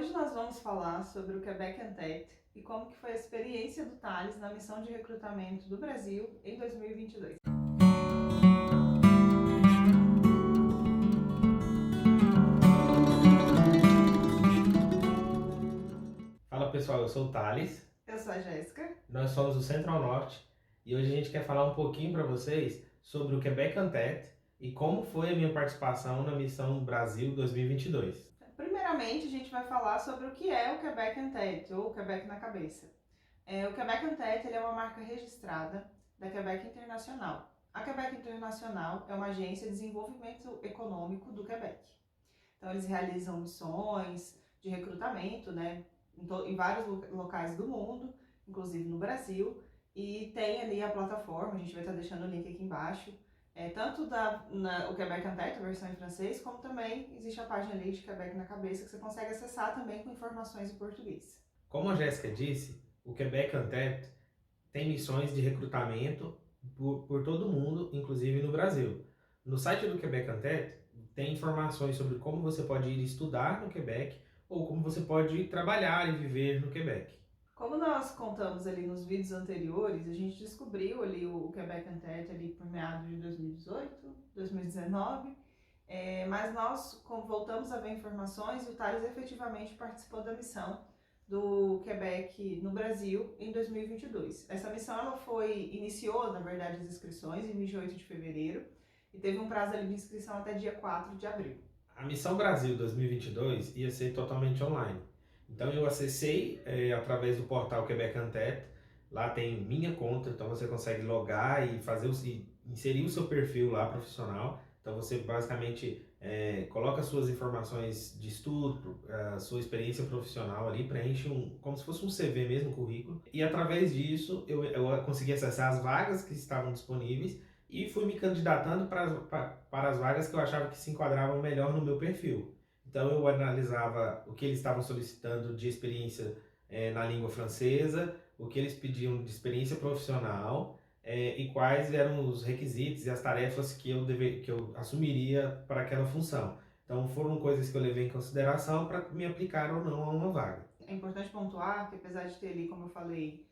Hoje nós vamos falar sobre o Quebec Untapped e como que foi a experiência do Thales na missão de recrutamento do Brasil em 2022. Fala pessoal, eu sou o Thales, Eu sou a Jéssica. nós somos do Central Norte e hoje a gente quer falar um pouquinho para vocês sobre o Quebec Untapped e como foi a minha participação na missão Brasil 2022. Primeiramente, a gente vai falar sobre o que é o Quebec Untapped, ou Quebec na cabeça. O Quebec Untapped ele é uma marca registrada da Quebec Internacional. A Quebec Internacional é uma agência de desenvolvimento econômico do Quebec. Então, eles realizam missões de recrutamento, né, em vários locais do mundo, inclusive no Brasil, e tem ali a plataforma, a gente vai estar deixando o link aqui embaixo, tanto o Quebec Untapped, a versão em francês, como também existe a página ali de Quebec na cabeça, que você consegue acessar também com informações em português. Como a Jéssica disse, o Quebec Untapped tem missões de recrutamento por todo o mundo, inclusive no Brasil. No site do Quebec Untapped tem informações sobre como você pode ir estudar no Quebec ou como você pode trabalhar e viver no Quebec. Como nós contamos ali nos vídeos anteriores, a gente descobriu ali o Quebec Untapped ali por meados de 2018, 2019, mas nós voltamos a ver informações e o Thales efetivamente participou da missão do Quebec no Brasil em 2022. Essa missão ela iniciou, na verdade, as inscrições em 28 de fevereiro e teve um prazo ali de inscrição até dia 4 de abril. A Missão Brasil 2022 ia ser totalmente online. Então eu acessei através do portal Quebec Untapped. Lá tem minha conta, então você consegue logar e inserir o seu perfil lá profissional. Então você basicamente coloca suas informações de estudo, a sua experiência profissional ali, preenche como se fosse um CV mesmo, currículo. E através disso eu consegui acessar as vagas que estavam disponíveis e fui me candidatando para as vagas que eu achava que se enquadravam melhor no meu perfil. Então eu analisava o que eles estavam solicitando de experiência na língua francesa, o que eles pediam de experiência profissional e quais eram os requisitos e as tarefas que eu assumiria para aquela função. Então foram coisas que eu levei em consideração para me aplicar ou não a uma vaga. É importante pontuar que apesar de ter ali, como eu falei,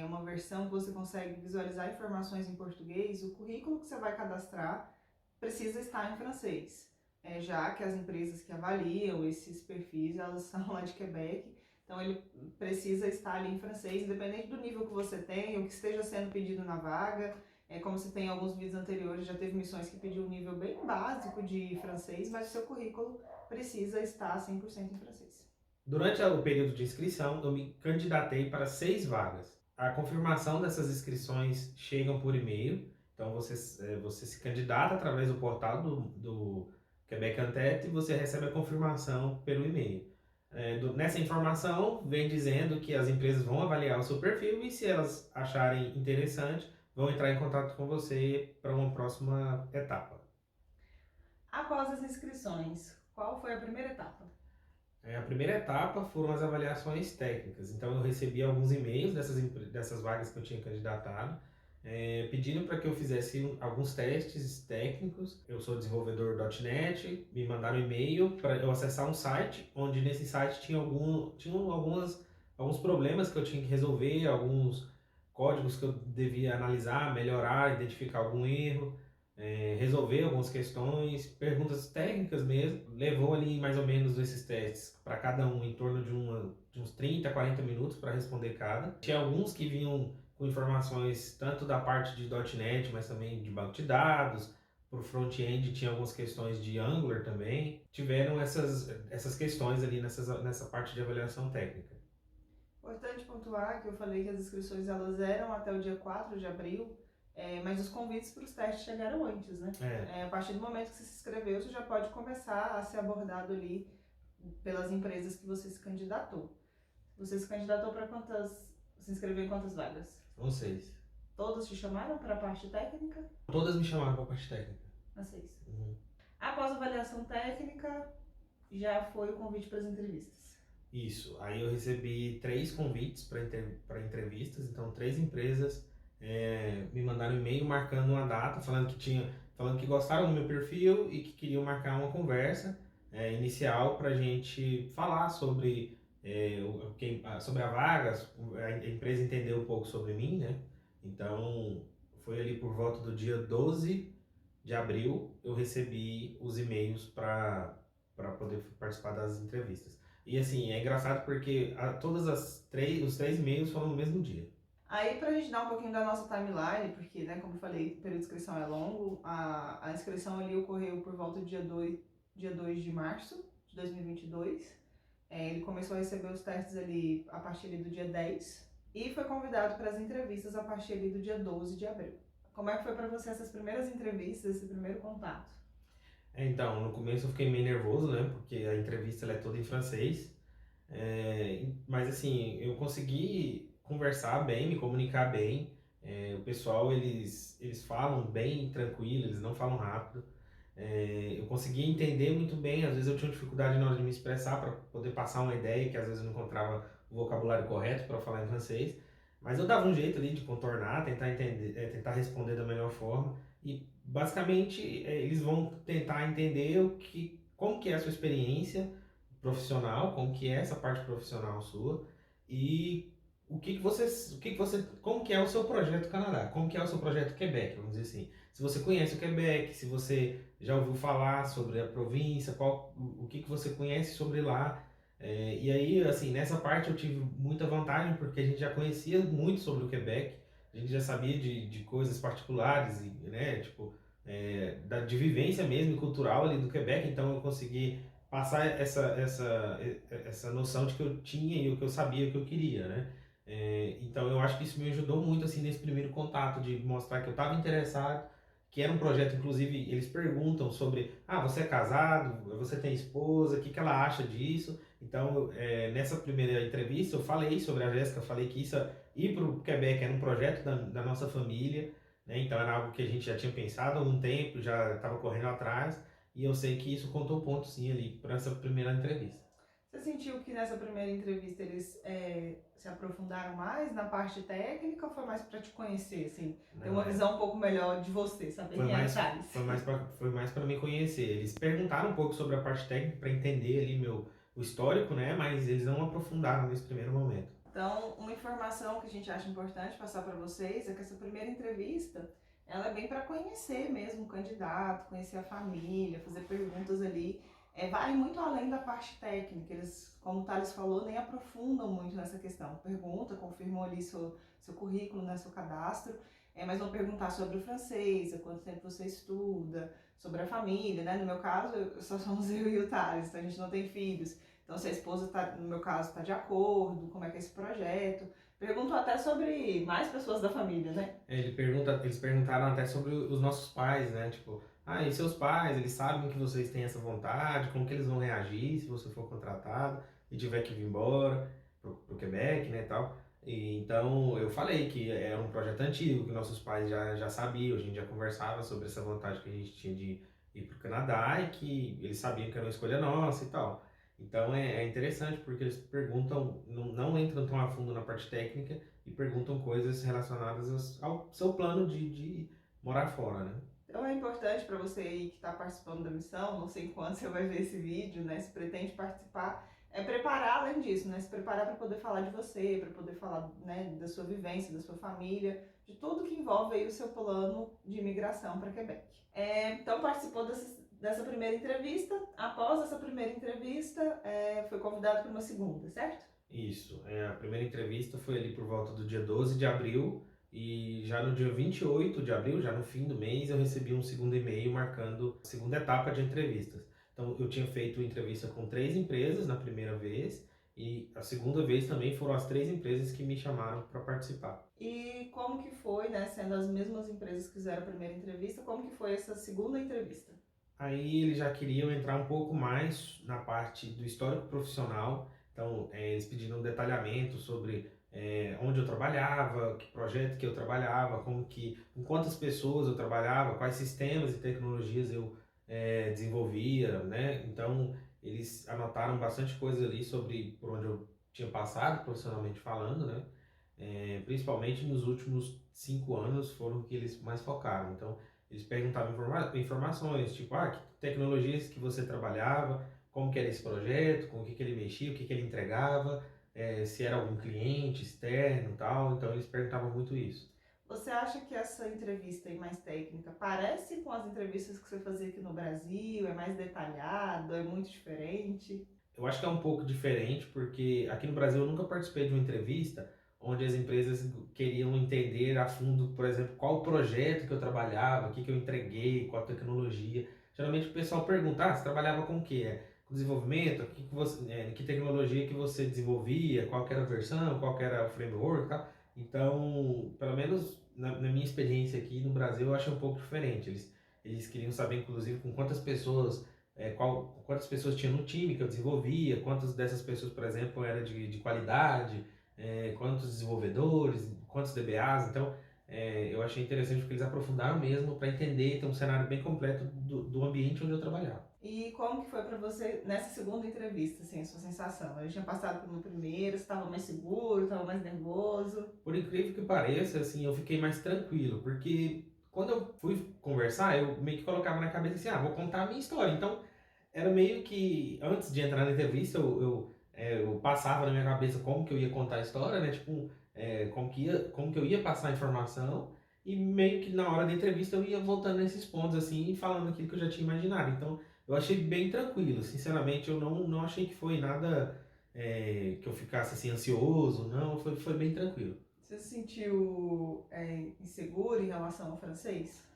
uma versão que você consegue visualizar informações em português, o currículo que você vai cadastrar precisa estar em francês, já que as empresas que avaliam esses perfis, elas são lá de Quebec, então ele precisa estar ali em francês, independente do nível que você tem, o que esteja sendo pedido na vaga. Como você tem em alguns vídeos anteriores, já teve missões que pediu um nível bem básico de francês, mas o seu currículo precisa estar 100% em francês. Durante o período de inscrição, eu me candidatei para 6 vagas. A confirmação dessas inscrições chegam por e-mail, então você se candidata através do portal do Quebec Untapped e você recebe a confirmação pelo e-mail. Nessa informação vem dizendo que as empresas vão avaliar o seu perfil e se elas acharem interessante, vão entrar em contato com você para uma próxima etapa. Após as inscrições, qual foi a primeira etapa? A primeira etapa foram as avaliações técnicas. Então eu recebi alguns e-mails dessas vagas que eu tinha candidatado, pedindo para que eu fizesse alguns testes técnicos. Eu sou desenvolvedor .NET, me mandaram um e-mail para eu acessar um site, onde nesse site tinham alguns problemas que eu tinha que resolver, alguns códigos que eu devia analisar, melhorar, identificar algum erro. Resolver algumas questões, perguntas técnicas mesmo. Levou ali mais ou menos esses testes para cada um em torno de uns 30, 40 minutos para responder cada. Tinha alguns que vinham com informações tanto da parte de .NET, mas também de banco de dados. Para o front-end tinha algumas questões de Angular também. Tiveram essas questões ali nessa parte de avaliação técnica. Importante pontuar que eu falei que as inscrições elas eram até o dia 4 de abril, mas os convites para os testes chegaram antes, né? A partir do momento que você se inscreveu, você já pode começar a ser abordado ali pelas empresas que você se candidatou. Você se candidatou para quantas? Se inscreveu em quantas vagas? São 6. Todas te chamaram para a parte técnica? Todas me chamaram para a parte técnica. As 6. Uhum. Após a avaliação técnica, já foi o convite para as entrevistas. Isso, aí eu recebi 3 convites para entrevistas, então 3 empresas me mandaram um e-mail marcando uma data, falando que gostaram do meu perfil e que queriam marcar uma conversa. inicial para a gente falar sobre, sobre a vaga, a empresa entender um pouco sobre mim, né? Então, foi ali por volta do dia 12 de abril eu recebi os e-mails para poder participar das entrevistas. E assim, é engraçado porque todas os três e-mails foram no mesmo dia. Aí, pra gente dar um pouquinho da nossa timeline, porque, né, como eu falei, o período de inscrição é longo, a inscrição ali ocorreu por volta do dia 2 de março de 2022. Ele começou a receber os testes ali a partir ali do dia 10 e foi convidado para as entrevistas a partir ali do dia 12 de abril. Como é que foi para você essas primeiras entrevistas, esse primeiro contato? Então, no começo eu fiquei meio nervoso, né? Porque a entrevista ela é toda em francês. Mas assim, eu consegui conversar bem, me comunicar bem. O pessoal, eles falam bem tranquilo, eles não falam rápido. Eu consegui entender muito bem, às vezes eu tinha dificuldade na hora de me expressar para poder passar uma ideia, que às vezes eu não encontrava o vocabulário correto para falar em francês. Mas eu dava um jeito ali de contornar, tentar entender, tentar responder da melhor forma. E basicamente eles vão tentar entender como que é a sua experiência profissional, como que é essa parte profissional sua e como que é o seu projeto Canadá, como que é o seu projeto Quebec, vamos dizer assim. Se você conhece o Quebec, se você já ouviu falar sobre a província, o que você conhece sobre lá. E aí, assim, nessa parte eu tive muita vantagem porque a gente já conhecia muito sobre o Quebec, a gente já sabia de coisas particulares, e, né, tipo, de vivência mesmo, cultural ali do Quebec, então eu consegui passar essa noção de que eu tinha e o que eu sabia, o que eu queria, né? Então eu acho que isso me ajudou muito assim nesse primeiro contato de mostrar que eu estava interessado, que era um projeto, inclusive eles perguntam sobre, você é casado, você tem esposa, o que que ela acha disso? Então nessa primeira entrevista eu falei sobre a Jéssica, falei que ir para o Quebec era um projeto da nossa família, né? Então era algo que a gente já tinha pensado há algum tempo, já estava correndo atrás. E eu sei que isso contou ponto sim ali para essa primeira entrevista. Você sentiu que nessa primeira entrevista eles se aprofundaram mais na parte técnica ou foi mais para te conhecer, assim, ter Não, uma visão um pouco melhor de você, saber foi quem era o mais Thales? foi mais para me conhecer. Eles perguntaram um pouco sobre a parte técnica para entender ali o histórico, né? Mas eles não aprofundaram nesse primeiro momento. Então, uma informação que a gente acha importante passar para vocês é que essa primeira entrevista, ela é bem para conhecer mesmo o candidato, conhecer a família, fazer perguntas ali. Vai muito além da parte técnica. Eles, como o Thales falou, nem aprofundam muito nessa questão. Pergunta, confirmam ali seu currículo, né, seu cadastro, mas vão perguntar sobre o francês, há quanto tempo você estuda, sobre a família, né? No meu caso, só somos eu e o Thales, então a gente não tem filhos. Então, se a esposa, tá, no meu caso, está de acordo, como é que é esse projeto. Pergunto até sobre mais pessoas da família, né? Eles perguntaram até sobre os nossos pais, né? Tipo, e seus pais, eles sabem que vocês têm essa vontade, como que eles vão reagir se você for contratado e tiver que vir embora pro Quebec, né, tal. E, então, eu falei que era um projeto antigo, que nossos pais já sabiam, a gente já conversava sobre essa vontade que a gente tinha de ir pro Canadá e que eles sabiam que era uma escolha nossa e tal. Então, é interessante porque eles perguntam, não entram tão a fundo na parte técnica, e perguntam coisas relacionadas ao seu plano de morar fora, né? Então é importante para você aí que está participando da missão, não sei quando você vai ver esse vídeo, né? Se pretende participar, preparar além disso, né? Se preparar para poder falar de você, para poder falar, né, da sua vivência, da sua família, de tudo que envolve aí o seu plano de imigração para Quebec. Então participou dessa primeira entrevista. Após essa primeira entrevista, foi convidado para uma segunda, certo? Isso. A primeira entrevista foi ali por volta do dia 12 de abril e já no dia 28 de abril, já no fim do mês, eu recebi um segundo e-mail marcando a segunda etapa de entrevistas. Então, eu tinha feito entrevista com 3 empresas na primeira vez e a segunda vez também foram as 3 empresas que me chamaram para participar. E como que foi, né, sendo as mesmas empresas que fizeram a primeira entrevista, como que foi essa segunda entrevista? Aí eles já queriam entrar um pouco mais na parte do histórico profissional, então eles pediram um detalhamento sobre onde eu trabalhava, que projeto que eu trabalhava, com quantas pessoas eu trabalhava, quais sistemas e tecnologias eu desenvolvia, né? Então eles anotaram bastante coisa ali sobre por onde eu tinha passado profissionalmente falando, né? Principalmente nos últimos 5 anos foram que eles mais focaram. Então eles perguntavam informações, tipo, que tecnologias que você trabalhava, como que era esse projeto, com o que ele mexia, o que ele entregava, se era algum cliente externo e tal. Então eles perguntavam muito isso. Você acha que essa entrevista aí mais técnica parece com as entrevistas que você fazia aqui no Brasil? É mais detalhado? É muito diferente? Eu acho que é um pouco diferente, porque aqui no Brasil eu nunca participei de uma entrevista onde as empresas queriam entender a fundo, por exemplo, qual o projeto que eu trabalhava, o que que eu entreguei, qual a tecnologia. Geralmente o pessoal pergunta, você trabalhava com o quê? Com desenvolvimento? Que tecnologia que você desenvolvia? Qual que era a versão? Qual que era o framework e tal? Então, pelo menos na minha experiência aqui no Brasil, eu achei um pouco diferente. Eles queriam saber, inclusive, com quantas pessoas quantas pessoas tinha no time que eu desenvolvia, quantas dessas pessoas, por exemplo, era de qualidade, quantos desenvolvedores, quantos DBAs. Então, eu achei interessante porque eles aprofundaram mesmo para entender e ter um cenário bem completo do ambiente onde eu trabalhava. E como que foi para você nessa segunda entrevista, assim, a sua sensação? Eu tinha passado pelo primeiro, você estava mais seguro, estava mais nervoso? Por incrível que pareça, assim, eu fiquei mais tranquilo, porque quando eu fui conversar, eu meio que colocava na cabeça assim, vou contar a minha história. Então, era meio que, antes de entrar na entrevista, eu passava na minha cabeça como que eu ia contar a história, né? Tipo, como que eu ia passar a informação, e meio que na hora da entrevista eu ia voltando nesses pontos, assim, e falando aquilo que eu já tinha imaginado. Então, eu achei bem tranquilo. Sinceramente, eu não achei que foi nada, que eu ficasse, assim, ansioso. Não, foi bem tranquilo. Você se sentiu inseguro em relação ao francês?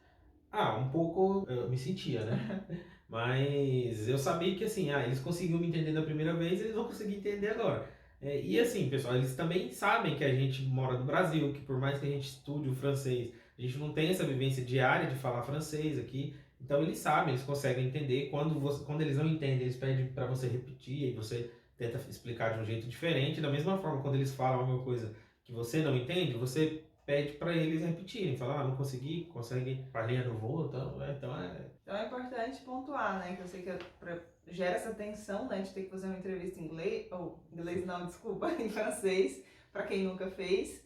Um pouco eu me sentia, né? Mas eu sabia que assim, eles conseguiram me entender da primeira vez, eles vão conseguir entender agora. E assim, pessoal, eles também sabem que a gente mora no Brasil, que por mais que a gente estude o francês, a gente não tem essa vivência diária de falar francês aqui. Então eles sabem, eles conseguem entender. Quando eles não entendem, eles pedem para você repetir e você tenta explicar de um jeito diferente. Da mesma forma, quando eles falam alguma coisa que você não entende, você pede para eles repetirem, falar, não consegui, consegue, palhinha no voo, Então é importante pontuar, né? Que eu sei que gera essa tensão, né? De ter que fazer uma entrevista em inglês, ou inglês não, desculpa, em francês, para quem nunca fez.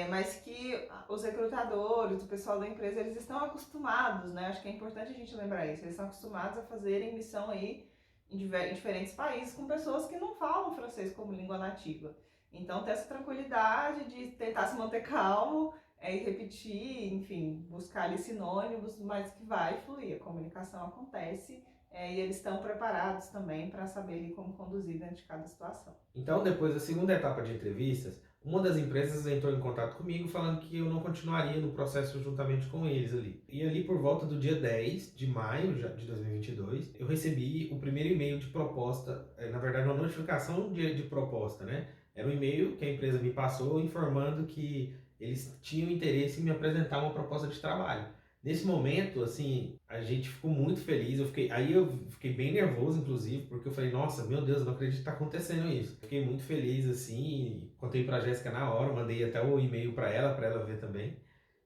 Mas que os recrutadores, o pessoal da empresa, eles estão acostumados, né? Acho que é importante a gente lembrar isso. Eles estão acostumados a fazerem missão aí em diferentes países com pessoas que não falam francês como língua nativa. Então, ter essa tranquilidade de tentar se manter calmo e repetir, enfim, buscar ali sinônimos, mas que vai fluir, a comunicação acontece e eles estão preparados também para saberem como conduzir dentro de cada situação. Então, depois da segunda etapa de entrevistas, uma das empresas entrou em contato comigo falando que eu não continuaria no processo juntamente com eles ali. E ali por volta do dia 10 de maio de 2022, eu recebi o primeiro e-mail de proposta, na verdade uma notificação de proposta, né? Era um e-mail que a empresa me passou informando que eles tinham interesse em me apresentar uma proposta de trabalho. Nesse momento, assim, a gente ficou muito feliz. Aí eu fiquei bem nervoso, inclusive, porque eu falei, nossa, meu Deus, eu não acredito que tá acontecendo isso. Fiquei muito feliz, assim, contei pra Jéssica na hora, mandei até o e-mail pra ela ver também,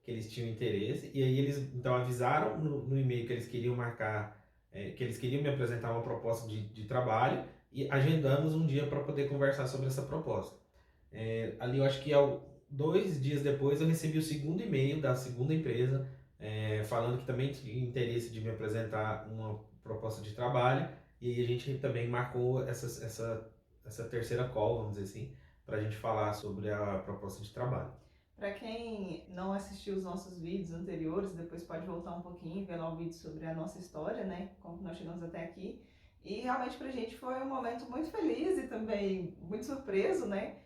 que eles tinham interesse. E aí eles, então, avisaram no e-mail que eles queriam marcar, que eles queriam me apresentar uma proposta de trabalho, e agendamos um dia para poder conversar sobre essa proposta. Ali eu acho que 2 dias depois eu recebi o segundo e-mail da segunda empresa, falando que também tinha interesse de me apresentar uma proposta de trabalho, e aí a gente também marcou essa terceira call, vamos dizer assim, para a gente falar sobre a proposta de trabalho. Para quem não assistiu os nossos vídeos anteriores, depois pode voltar um pouquinho e ver lá o vídeo sobre a nossa história, né? Como nós chegamos até aqui. E realmente pra gente foi um momento muito feliz e também muito surpreso, né?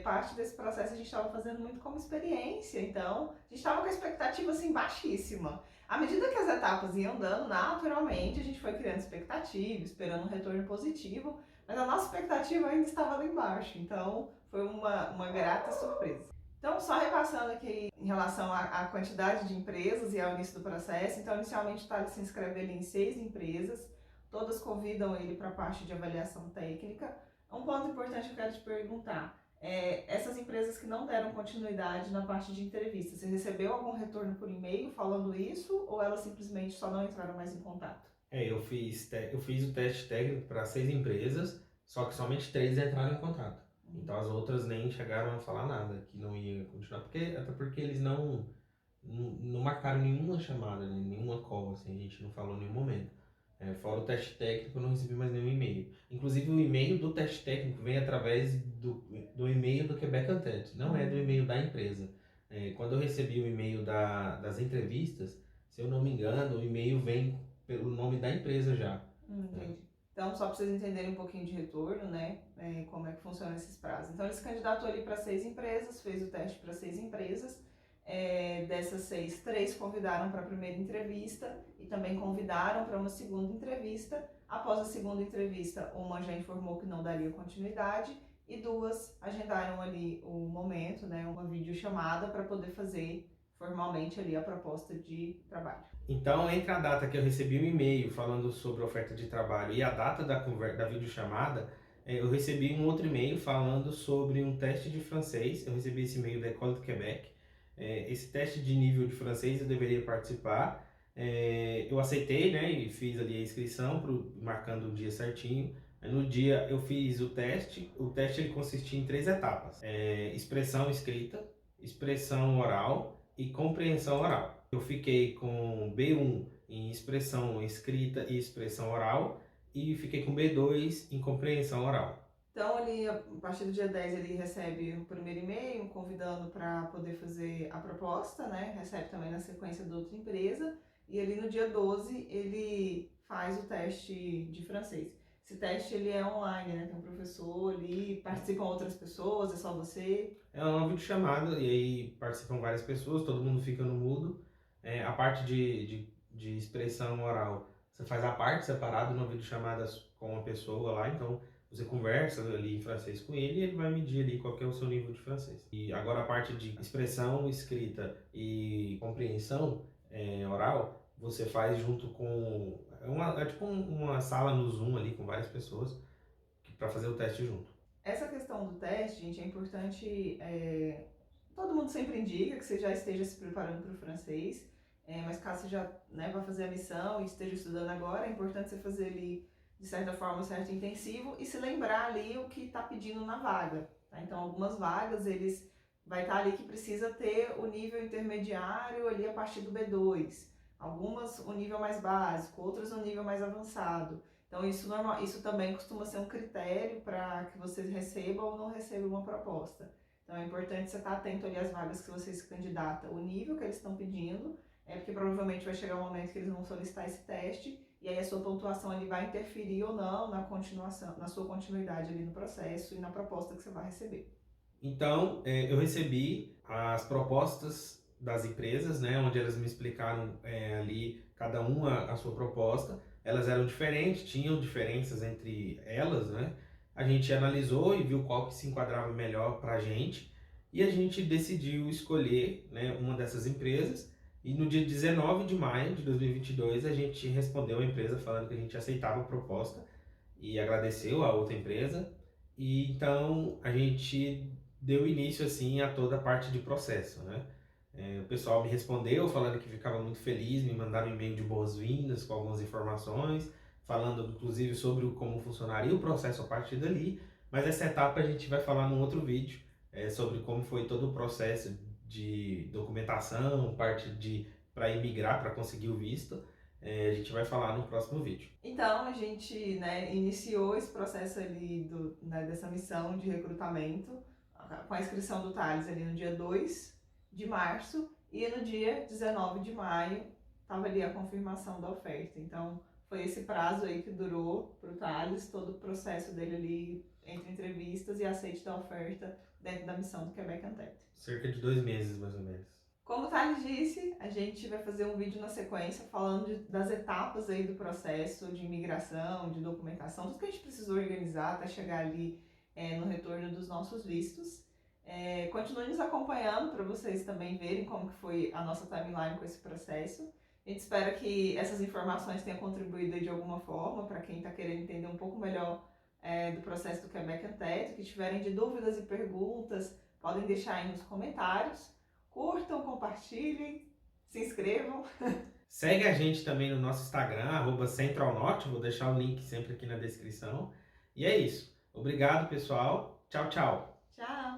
Parte desse processo a gente estava fazendo muito como experiência, então a gente estava com a expectativa assim baixíssima. À medida que as etapas iam dando, naturalmente a gente foi criando expectativa, esperando um retorno positivo, mas a nossa expectativa ainda estava lá embaixo, então foi uma grata surpresa. Então, só repassando aqui em relação à quantidade de empresas e ao início do processo, então inicialmente o Thales se inscreveu em 6 empresas, todas convidam ele para a parte de avaliação técnica. Um ponto importante que eu quero te perguntar, essas empresas que não deram continuidade na parte de entrevista, você recebeu algum retorno por e-mail falando isso ou elas simplesmente só não entraram mais em contato? Eu fiz o teste técnico para 6 empresas, só que somente 3 entraram em contato. Então as outras nem chegaram a falar nada, que não ia continuar, até porque eles não marcaram nenhuma chamada, né, nenhuma call, assim, a gente não falou em nenhum momento. Fora o teste técnico, eu não recebi mais nenhum e-mail. Inclusive, o e-mail do teste técnico vem através do e-mail do Quebec Antet, não é do e-mail da empresa. Quando eu recebi o e-mail das entrevistas, se eu não me engano, o e-mail vem pelo nome da empresa já. Entendi. Então, só para vocês entenderem um pouquinho de retorno, né? Como é que funcionam esses prazos. Então, ele se candidatou ali para 6 empresas, fez o teste para 6 empresas. Dessas 6, 3 convidaram para a primeira entrevista e também convidaram para uma segunda entrevista. Após a segunda entrevista, uma já informou que não daria continuidade e 2 agendaram ali o momento, né? Uma videochamada para poder fazer formalmente ali a proposta de trabalho. Então, entre a data que eu recebi um e-mail falando sobre oferta de trabalho e a data da videochamada, eu recebi um outro e-mail falando sobre um teste de francês. Eu recebi esse e-mail da École de Québec. Esse teste de nível de francês eu deveria participar. Eu aceitei, né, e fiz ali a inscrição, marcando o dia certinho. No dia eu fiz o teste. O teste ele consistia em 3 etapas: expressão escrita, expressão oral e compreensão oral. Eu fiquei com B1 em expressão escrita e expressão oral e fiquei com B2 em compreensão oral. Então, ali, a partir do dia 10, ele recebe o primeiro e-mail convidando para poder fazer a proposta, né? Recebe também na sequência da outra empresa. E ali no dia 12, ele faz o teste de francês. Esse teste ele é online, né? Tem um professor ali, participam outras pessoas, é só você? É uma videochamada e aí participam várias pessoas, todo mundo fica no mudo. A parte de expressão oral, você faz a parte separado numa videochamada com uma pessoa lá, então você conversa ali em francês com ele e ele vai medir ali qual que é o seu nível de francês. E agora a parte de expressão escrita e compreensão oral, você faz junto com... É tipo uma sala no Zoom ali com várias pessoas para fazer o teste junto. Essa questão do teste, gente, é importante. Todo mundo sempre indica que você já esteja se preparando para o francês, mas caso você já, né, vá fazer a missão e esteja estudando agora, é importante você fazer ali, de certa forma, um certo intensivo e se lembrar ali o que está pedindo na vaga. Tá? Então, algumas vagas, eles vai estar ali que precisa ter o nível intermediário ali a partir do B2. Algumas o nível mais básico, outras o nível mais avançado. Então, isso também costuma ser um critério para que você receba ou não receba uma proposta. Então, é importante você estar atento ali às vagas que você se candidata, o nível que eles estão pedindo, porque provavelmente vai chegar um momento que eles vão solicitar esse teste, e aí a sua pontuação ali vai interferir ou não na continuação, na sua continuidade ali no processo e na proposta que você vai receber. Então, eu recebi as propostas das empresas, né, onde elas me explicaram ali, cada uma a sua proposta. Elas eram diferentes, tinham diferenças entre elas, né? A gente analisou e viu qual que se enquadrava melhor para a gente e a gente decidiu escolher, né, uma dessas empresas. E no dia 19 de maio de 2022 a gente respondeu à empresa falando que a gente aceitava a proposta e agradeceu a outra empresa. E então a gente deu início assim a toda a parte de processo, né? O pessoal me respondeu falando que ficava muito feliz, me mandaram um e-mail de boas-vindas com algumas informações, falando inclusive sobre como funcionaria o processo a partir dali, mas essa etapa a gente vai falar num outro vídeo, sobre como foi todo o processo de documentação, parte de para imigrar, para conseguir o visto. A gente vai falar no próximo vídeo. Então, a gente, né, iniciou esse processo ali dessa missão de recrutamento com a inscrição do Thales ali no dia 2 de março e no dia 19 de maio estava ali a confirmação da oferta. Então, foi esse prazo aí que durou para o Thales, todo o processo dele ali entre entrevistas e aceite da oferta dentro da missão do Quebec Antet. Cerca de 2 meses, mais ou menos. Como o Thales disse, a gente vai fazer um vídeo na sequência falando das etapas aí do processo de imigração, de documentação, tudo que a gente precisou organizar até chegar ali no retorno dos nossos vistos. Continue nos acompanhando para vocês também verem como que foi a nossa timeline com esse processo. A gente espera que essas informações tenham contribuído de alguma forma para quem está querendo entender um pouco melhor do processo do Quebec Antet. Que tiverem de dúvidas e perguntas, podem deixar aí nos comentários. Curtam, compartilhem, se inscrevam. Segue a gente também no nosso Instagram, @centralnorte, vou deixar o link sempre aqui na descrição. E é isso. Obrigado, pessoal. Tchau, tchau. Tchau!